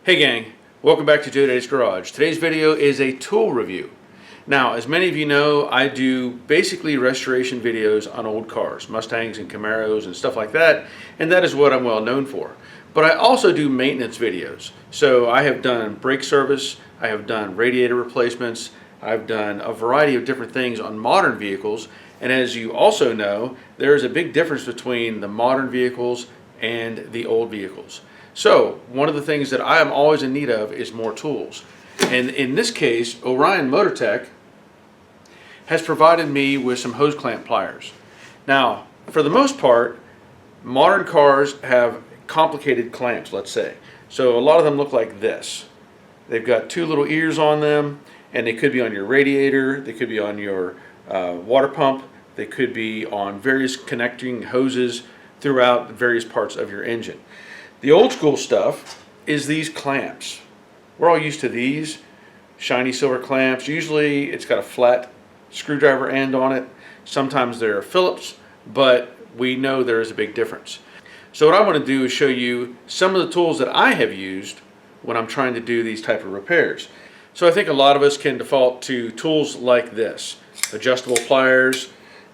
Hey gang, welcome back to Joe Daddy's Garage. Today's video is a tool review. Now, as many of you know, I do basically restoration videos on old cars, Mustangs and Camaros and stuff like that, and that is what I'm well known for. But I also do maintenance videos. So I have done brake service, I have done radiator replacements, I've done a variety of different things on modern vehicles, and as you also know, there is a big difference between the modern vehicles and the old vehicles. So one of the things that I am always in need of is more tools. And in this case, Orion Motor Tech has provided me with some hose clamp pliers. Now, for the most part, modern cars have complicated clamps, let's say. So a lot of them look like this. They've got two little ears on them, and they could be on your radiator, they could be on your water pump, they could be on various connecting hoses throughout various parts of your engine. The old school stuff is these clamps. We're all used to these shiny silver clamps. Usually it's got a flat screwdriver end on it. Sometimes they're Phillips, but we know there is a big difference. So what I want to do is show you some of the tools that I have used when I'm trying to do these type of repairs. So I think a lot of us can default to tools like this. Adjustable pliers.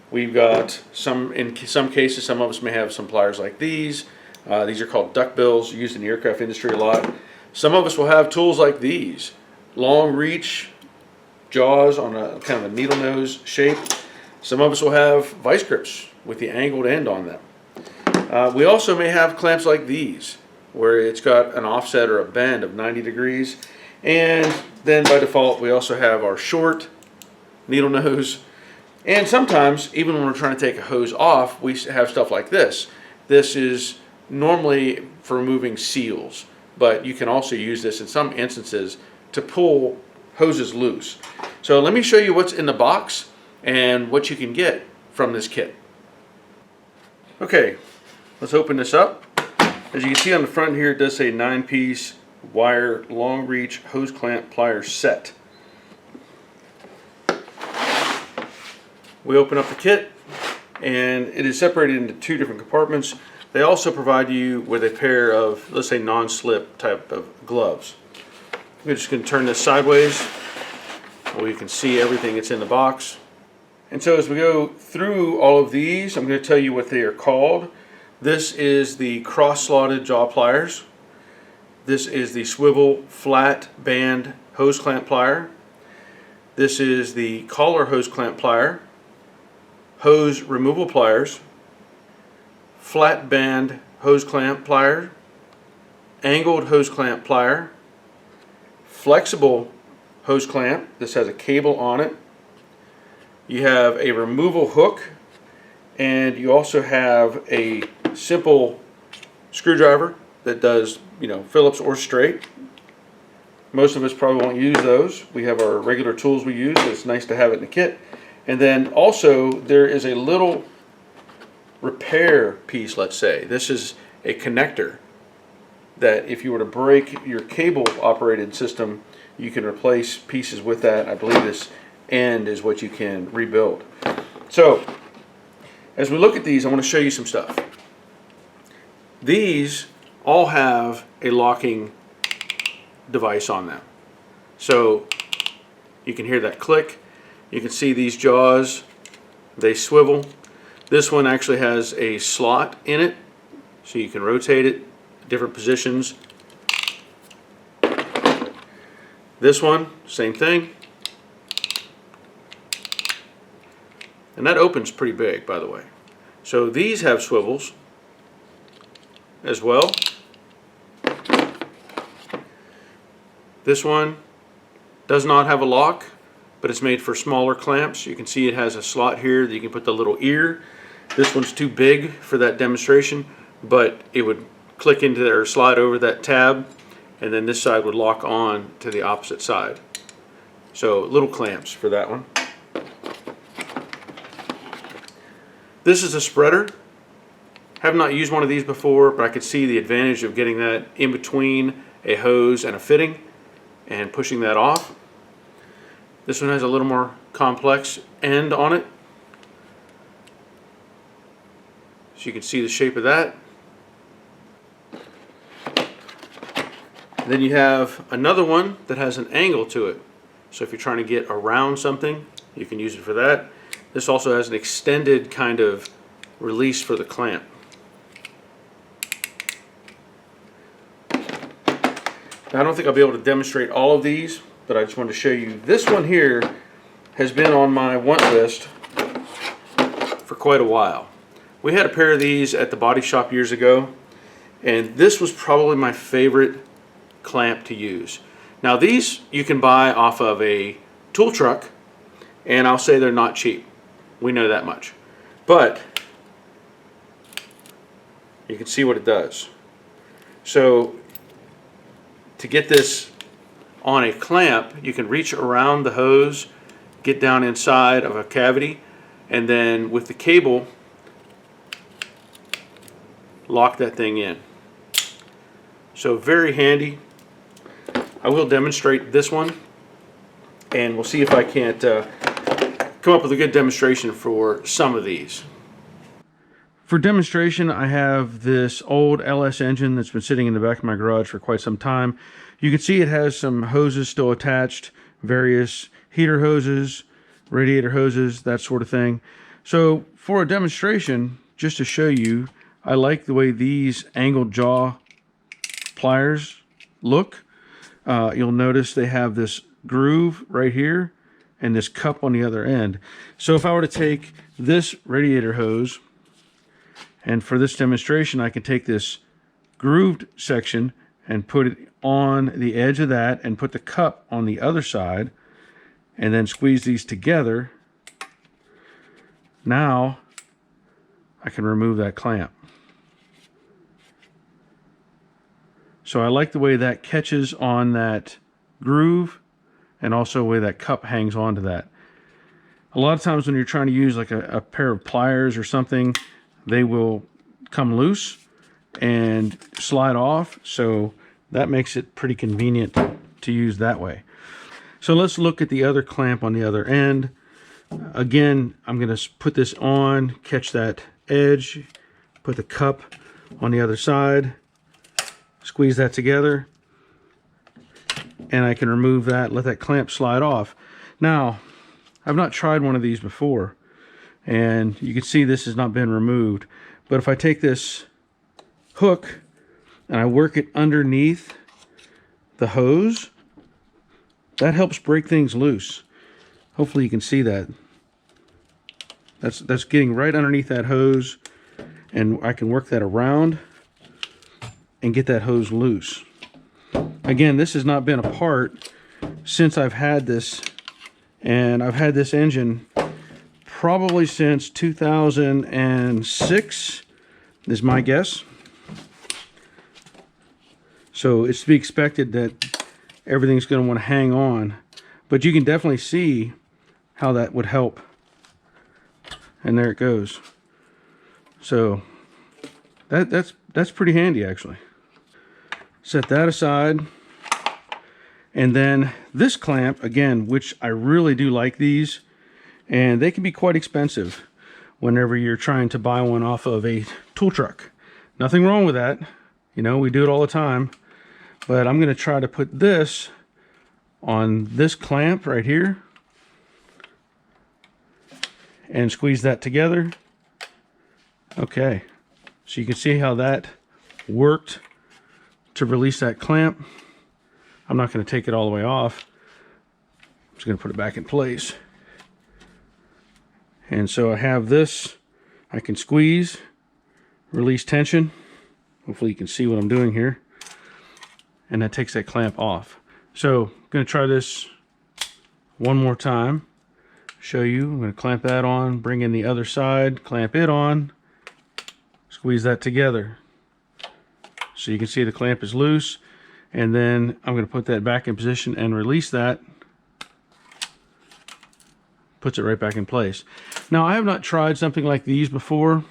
We've got in some cases, some of us may have some pliers like these. These are called duckbills, used in the aircraft industry a lot. Some of us will have tools like these. Long reach jaws on a kind of a needle nose shape. Some of us will have vice grips with the angled end on them. We also may have clamps like these, where it's got an offset or a bend of 90 degrees. And then by default, we also have our short needle nose. And sometimes, even when we're trying to take a hose off, we have stuff like this. This is normally for removing seals, but you can also use this in some instances to pull hoses loose. So let me show you what's in the box and what you can get from this kit. Okay, let's open this up. As you can see on the front here, it does say 9-piece wire long reach hose clamp pliers set. We open up the kit and it is separated into two different compartments. They also provide you with a pair of, let's say, non-slip type of gloves. We're just going to turn this sideways where you can see everything that's in the box. And so as we go through all of these, I'm going to tell you what they are called. This is the cross-slotted jaw pliers. This is the swivel flat band hose clamp plier. This is the collar hose clamp plier. Hose removal pliers. Flat band hose clamp plier, angled hose clamp plier, flexible hose clamp. This has a cable on it. You have a removal hook, and you also have a simple screwdriver that does, Phillips or straight. Most of us probably won't use those. We have our regular tools we use, so it's nice to have it in the kit. And then also there is a little repair piece, let's say. This is a connector that if you were to break your cable operated system, you can replace pieces with that. I believe this end is what you can rebuild. So as we look at these, I want to show you some stuff. These all have a locking device on them. So you can hear that click. You can see these jaws, they swivel. This one actually has a slot in it, so you can rotate it, different positions. This one, same thing. And that opens pretty big, by the way. So these have swivels as well. This one does not have a lock, but it's made for smaller clamps. You can see it has a slot here that you can put the little ear. This one's too big for that demonstration, but it would click into there or slide over that tab, and then this side would lock on to the opposite side. So little clamps for that one. This is a spreader. Have not used one of these before, but I could see the advantage of getting that in between a hose and a fitting and pushing that off. This one has a little more complex end on it. So you can see the shape of that. Then you have another one that has an angle to it. So if you're trying to get around something, you can use it for that. This also has an extended kind of release for the clamp. Now, I don't think I'll be able to demonstrate all of these, but I just wanted to show you. This one here has been on my want list for quite a while. We had a pair of these at the body shop years ago, and this was probably my favorite clamp to use. Now, these you can buy off of a tool truck, and I'll say they're not cheap. We know that much. But you can see what it does. So to get this on a clamp, you can reach around the hose, get down inside of a cavity, and then with the cable, lock that thing in. So very handy. I will demonstrate this one, and we'll see if I can't come up with a good demonstration for some of these. For demonstration, I have this old LS engine that's been sitting in the back of my garage for quite some time. You can see it has some hoses still attached, various heater hoses, radiator hoses, that sort of thing. So for a demonstration, just to show you, I like the way these angled jaw pliers look. You'll notice they have this groove right here and this cup on the other end. So if I were to take this radiator hose, and for this demonstration, I can take this grooved section and put it on the edge of that and put the cup on the other side and then squeeze these together. Now I can remove that clamp. So I like the way that catches on that groove and also the way that cup hangs onto that. A lot of times when you're trying to use like a pair of pliers or something, they will come loose and slide off, so that makes it pretty convenient to use that way. So let's look at the other clamp on the other end. Again, I'm going to put this on, catch that edge, put the cup on the other side, squeeze that together, and I can remove that, let that clamp slide off. Now, I've not tried one of these before, and you can see this has not been removed. But if I take this hook and I work it underneath the hose, that helps break things loose. Hopefully you can see that. That's getting right underneath that hose, and I can work that around and get that hose loose. Again, this has not been apart since I've had this, and I've had this engine probably since 2006 is my guess. So it's to be expected that everything's going to want to hang on, but you can definitely see how that would help. And there it goes. So that's pretty handy actually. Set that aside. And then this clamp, again, which I really do like these, and they can be quite expensive whenever you're trying to buy one off of a tool truck. Nothing wrong with that. You know, we do it all the time. But I'm going to try to put this on this clamp right here and squeeze that together. Okay, so you can see how that worked to release that clamp. I'm not going to take it all the way off. I'm just going to put it back in place. And so I have this, I can squeeze, release tension. Hopefully you can see what I'm doing here. And that takes that clamp off. So I'm going to try this one more time. Show you. I'm going to clamp that on, bring in the other side, clamp it on, squeeze that together. So you can see the clamp is loose. And then I'm going to put that back in position and release that. Puts it right back in place. Now, I have not tried something like these before,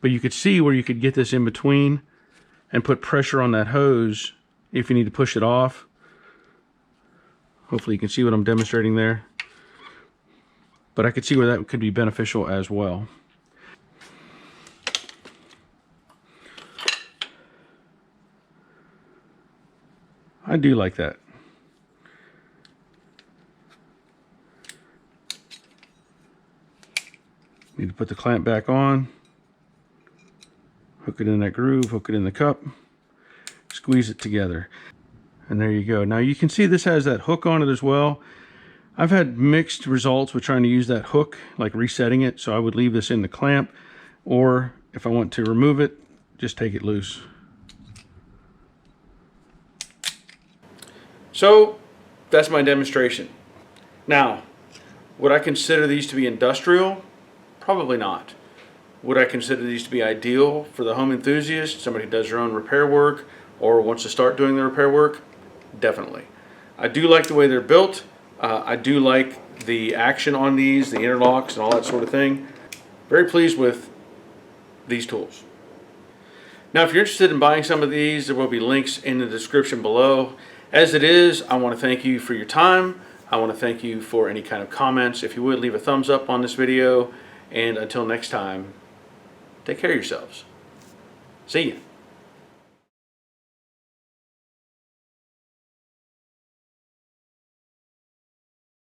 but you could see where you could get this in between and put pressure on that hose if you need to push it off. Hopefully you can see what I'm demonstrating there. But I could see where that could be beneficial as well. I do like that. Need to put the clamp back on. Hook it in that groove, hook it in the cup, squeeze it together. And there you go. Now you can see this has that hook on it as well. I've had mixed results with trying to use that hook, like resetting it. So I would leave this in the clamp, or if I want to remove it, just take it loose. So that's my demonstration. Now, would I consider these to be industrial? Probably not. Would I consider these to be ideal for the home enthusiast, somebody who does their own repair work or wants to start doing the repair work? Definitely. I do like the way they're built. I do like the action on these, the interlocks and all that sort of thing. Very pleased with these tools. Now, if you're interested in buying some of these, there will be links in the description below. As it is, I want to thank you for your time. I want to thank you for any kind of comments. If you would, leave a thumbs up on this video. And until next time, take care of yourselves. See ya.